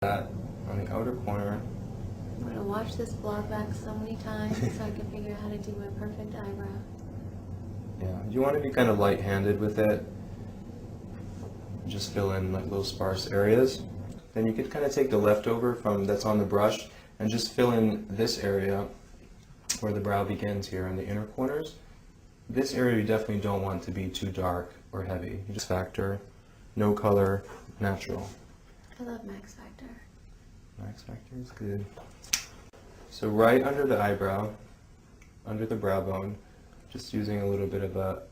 That on the outer corner. I'm going to watch this vlog back so many times so I can figure out how to do my perfect eyebrow. Yeah, you want to be kind of light-handed with it. Just fill in like little sparse areas. Then you could kind of take the leftover from that's on the brush and just fill in this area where the brow begins here in the inner corners. This area you definitely don't want to be too dark or heavy. You just factor, no color, natural. I love Max Factor. Max Factor is good. So right under the eyebrow, under the brow bone, just using a little bit of a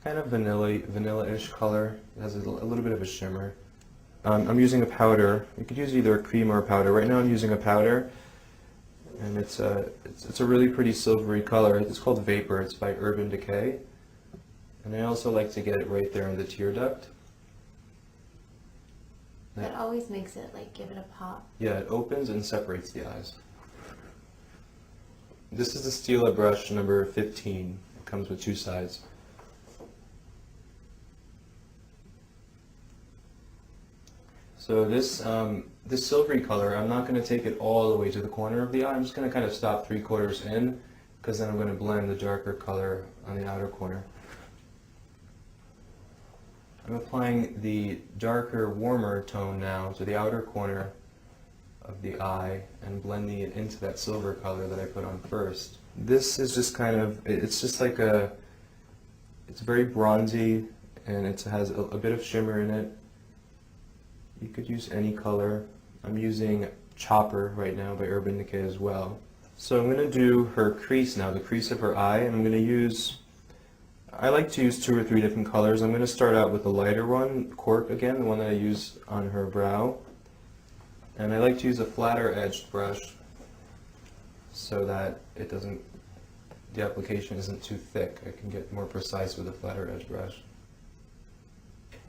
kind of vanilla-ish color. It has a little bit of a shimmer. I'm using a powder. You could use either a cream or a powder. Right now I'm using a powder, and it's a really pretty silvery color. It's called Vapor. It's by Urban Decay. And I also like to get it right there in the tear duct. That always makes it like give it a pop. Yeah, it opens and separates the eyes. This is the Stila brush number 15. It comes with two sides. So this silvery color, I'm not going to take it all the way to the corner of the eye. I'm just going to kind of stop 3/4 in, because then I'm going to blend the darker color on the outer corner. I'm applying the darker, warmer tone now to the outer corner of the eye and blending it into that silver color that I put on first. This is just kind of, it's just like it's very bronzy, and it has a bit of shimmer in it. You could use any color. I'm using Chopper right now by Urban Decay as well. So I'm going to do her crease now, the crease of her eye, and I'm going to use, I like to use 2 or 3 different colors. I'm going to start out with the lighter one, Cork again, the one that I use on her brow. And I like to use a flatter edged brush so that it doesn't, the application isn't too thick. I can get more precise with a flatter edge brush.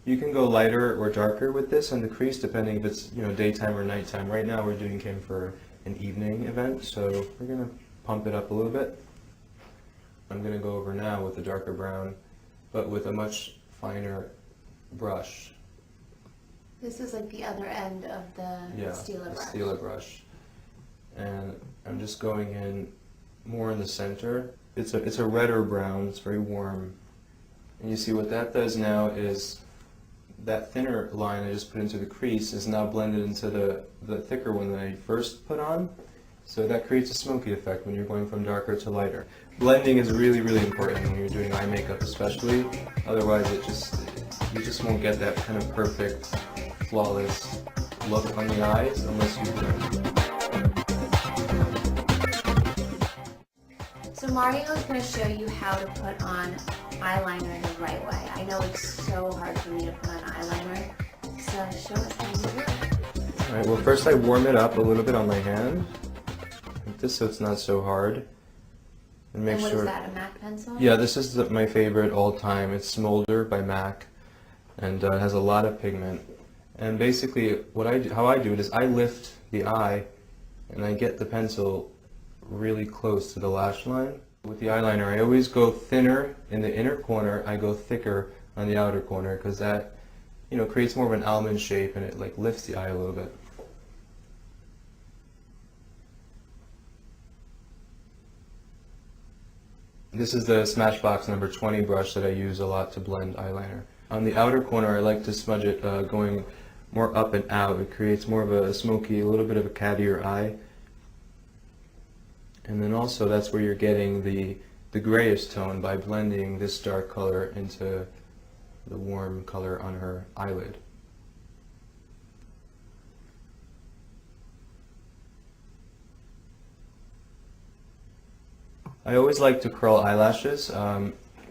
You can go lighter or darker with this on the crease depending if it's daytime or nighttime. Right now we're doing Kim for an evening event, so we're going to pump it up a little bit. I'm going to go over now with the darker brown, but with a much finer brush. This is like the other end of the Stila brush. The Stila brush. And I'm just going in more in the center. It's a redder brown, it's very warm. And you see what that does now is that thinner line I just put into the crease is now blended into the thicker one that I first put on. So that creates a smoky effect when you're going from darker to lighter. Blending is really, really important when you're doing eye makeup especially. Otherwise you just won't get that kind of perfect, flawless look on the eyes unless you blend. So Mario is going to show you how to put on eyeliner the right way. I know it's so hard for me to put on eyeliner, so show us how you do it. Alright, well first I warm it up a little bit on my hand, like this, so it's not so hard. And make what sure. Is that, a MAC pencil? Yeah, this is my favorite all time. It's Smolder by MAC, and it has a lot of pigment. And basically how I do it is I lift the eye and I get the pencil really close to the lash line. With the eyeliner, I always go thinner in the inner corner, I go thicker on the outer corner, because that creates more of an almond shape and it like lifts the eye a little bit. This is the Smashbox number 20 brush that I use a lot to blend eyeliner. On the outer corner, I like to smudge it going more up and out. It creates more of a smoky, a little bit of a cattier eye. And then also that's where you're getting the grayish tone by blending this dark color into the warm color on her eyelid. I always like to curl eyelashes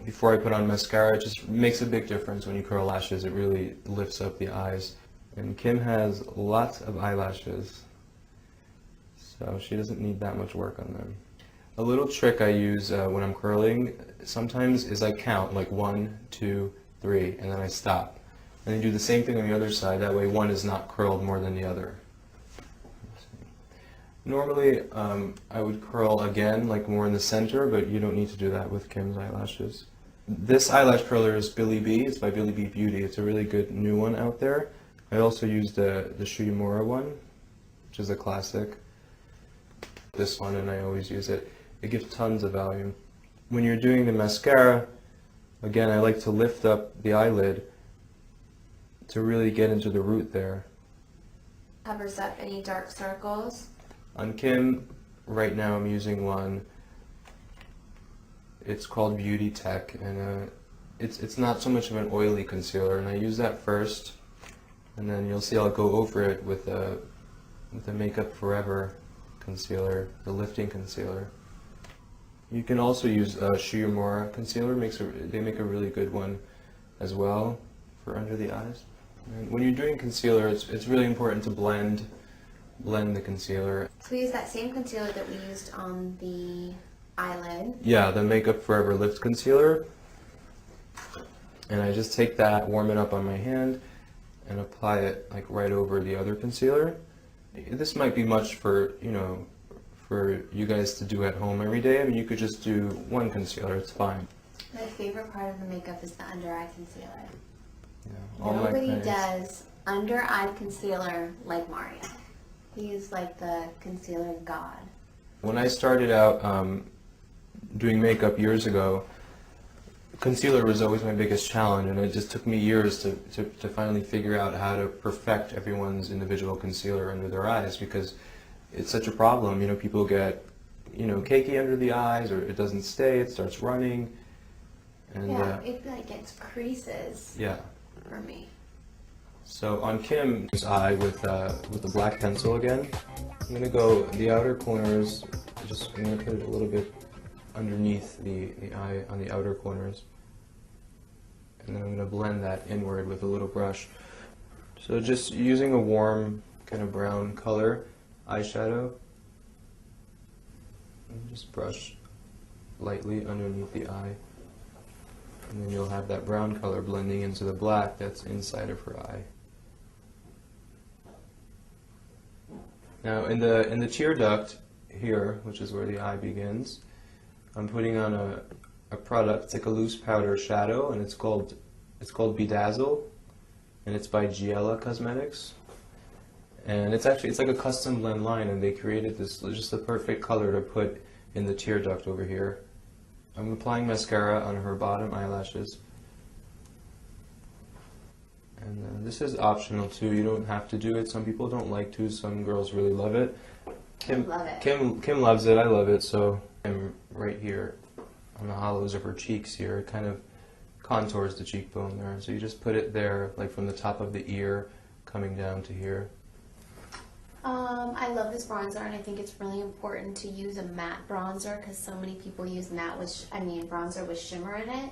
before I put on mascara. It just makes a big difference when you curl lashes. It really lifts up the eyes. And Kim has lots of eyelashes, so she doesn't need that much work on them. A little trick I use when I'm curling sometimes is I count like 1, 2, 3, and then I stop. And then do the same thing on the other side. That way one is not curled more than the other. Normally I would curl again, like more in the center, but you don't need to do that with Kim's eyelashes. This eyelash curler is Billy B. It's by Billy B Beauty. It's a really good new one out there. I also use the Shuyamura one, which is a classic. This one, and I always use it. It gives tons of volume. When you're doing the mascara, again, I like to lift up the eyelid to really get into the root there. Covers up any dark circles. On Kim, right now I'm using one. It's called Beauty Tech, and it's not so much of an oily concealer, and I use that first, and then you'll see I'll go over it with the Makeup Forever concealer, the lifting concealer. You can also use Shuyamura concealer. They make a really good one as well for under the eyes. And when you're doing concealer, it's really important to blend the concealer. So we use that same concealer that we used on the eyelid. Yeah, the Makeup Forever Lift Concealer. And I just take that, warm it up on my hand, and apply it like right over the other concealer. This might be much for, for you guys to do at home every day. I mean, you could just do one concealer, it's fine. My favorite part of the makeup is the under eye concealer. Yeah, all Nobody my clients does under eye concealer like Mario. He's like the concealer god. When I started out doing makeup years ago, concealer was always my biggest challenge, and it just took me years to finally figure out how to perfect everyone's individual concealer under their eyes, because it's such a problem. People get, cakey under the eyes, or it doesn't stay, it starts running. And, yeah, it like gets creases. Yeah. For me. So on Kim's eye with the black pencil again, I'm gonna go the outer corners. I'm gonna put it a little bit underneath the eye on the outer corners, and then I'm gonna blend that inward with a little brush. So just using a warm kind of brown color eyeshadow, and just brush lightly underneath the eye. And then you'll have that brown color blending into the black that's inside of her eye. Now in the tear duct here, which is where the eye begins, I'm putting on a product. It's like a loose powder shadow, and it's called Bedazzle, and it's by Giella Cosmetics. And it's like a custom blend line, and they created this just the perfect color to put in the tear duct over here. I'm applying mascara on her bottom eyelashes. And this is optional too, you don't have to do it. Some people don't like to, some girls really love it. Kim loves it, I love it, so I'm right here on the hollows of her cheeks here. It kind of contours the cheekbone there. So you just put it there, like from the top of the ear coming down to here. I love this bronzer, and I think it's really important to use a matte bronzer, because so many people use bronzer with shimmer in it,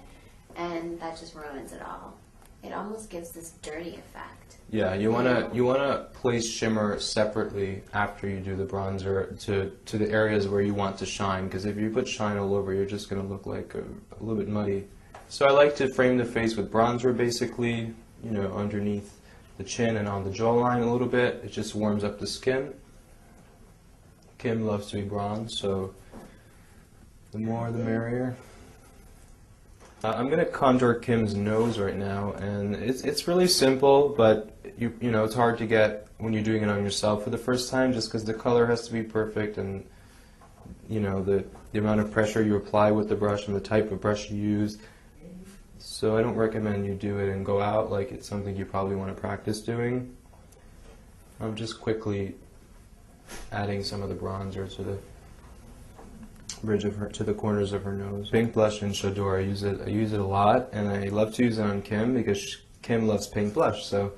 and that just ruins it all. It almost gives this dirty effect. Yeah, you wanna place shimmer separately after you do the bronzer to the areas where you want to shine, because if you put shine all over, you're just gonna look like a little bit muddy. So I like to frame the face with bronzer, basically, underneath the chin and on the jawline a little bit. It just warms up the skin. Kim loves to be bronzed, so the more the merrier. I'm going to contour Kim's nose right now, and it's really simple, but it's hard to get when you're doing it on yourself for the first time, just because the color has to be perfect, and the amount of pressure you apply with the brush and the type of brush you use. So I don't recommend you do it and go out like it's something you probably want to practice doing. I'm just quickly adding some of the bronzer to the bridge of to the corners of her nose. Pink blush in Shador, I use it a lot, and I love to use it on Kim because Kim loves pink blush. So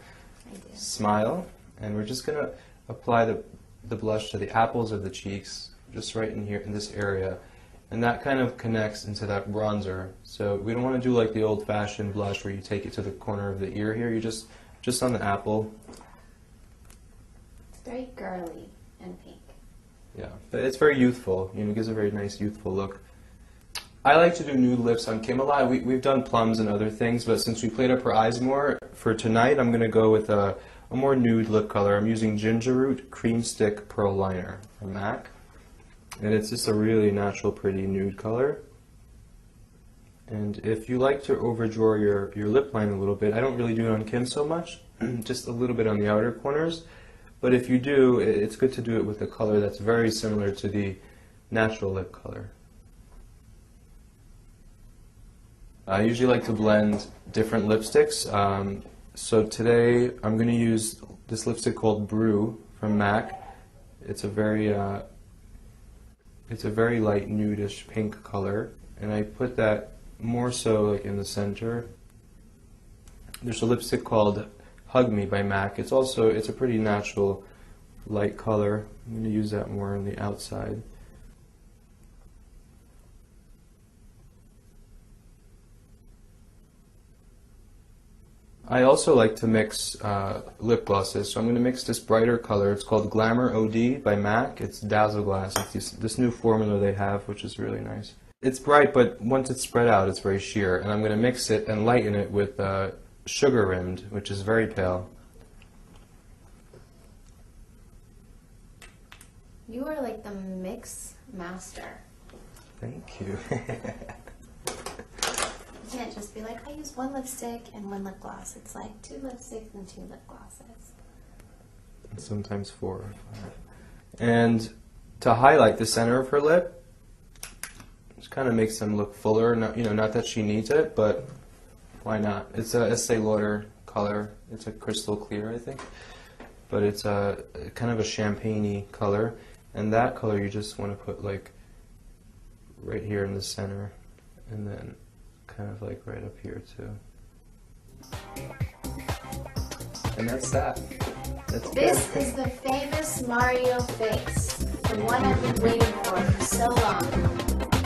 smile, and we're just gonna apply the blush to the apples of the cheeks, just right in here in this area. And that kind of connects into that bronzer. So we don't want to do like the old-fashioned blush where you take it to the corner of the ear here. You just on the apple. It's very girly and pink. Yeah, but it's very youthful. It gives a very nice youthful look. I like to do nude lips on Kim a lot. We've done plums and other things, but since we played up her eyes more, for tonight I'm going to go with a more nude lip color. I'm using Ginger Root Cream Stick Pearl Liner from MAC. And it's just a really natural, pretty nude color. And if you like to overdraw your lip line a little bit, I don't really do it on Kim so much. just a little bit on the outer corners. But if you do, it's good to do it with a color that's very similar to the natural lip color. I usually like to blend different lipsticks. So today I'm going to use this lipstick called Brew from MAC. It's a very light nudish pink color, and I put that more so like in the center. There's a lipstick called Hug Me by MAC. It's a pretty natural light color. I'm going to use that more on the outside. I also like to mix lip glosses, so I'm going to mix this brighter color. It's called Glamour OD by MAC. It's Dazzle Glass. It's this new formula they have, which is really nice. It's bright, but once it's spread out, it's very sheer. And I'm going to mix it and lighten it with Sugar Rimmed, which is very pale. You are like the mix master. Thank you. You can't just be like, I use one lipstick and one lip gloss. It's like 2 lipsticks and 2 lip glosses. Sometimes 4 or 5. And to highlight the center of her lip, just kind of makes them look fuller. Not that she needs it, but why not? It's a Estee Lauder color. It's a crystal clear, I think. But it's a kind of a champagne-y color. And that color you just want to put like right here in the center, and then kind of like right up here too. And that's that. This is the famous Mario face, the one I've been waiting for so long.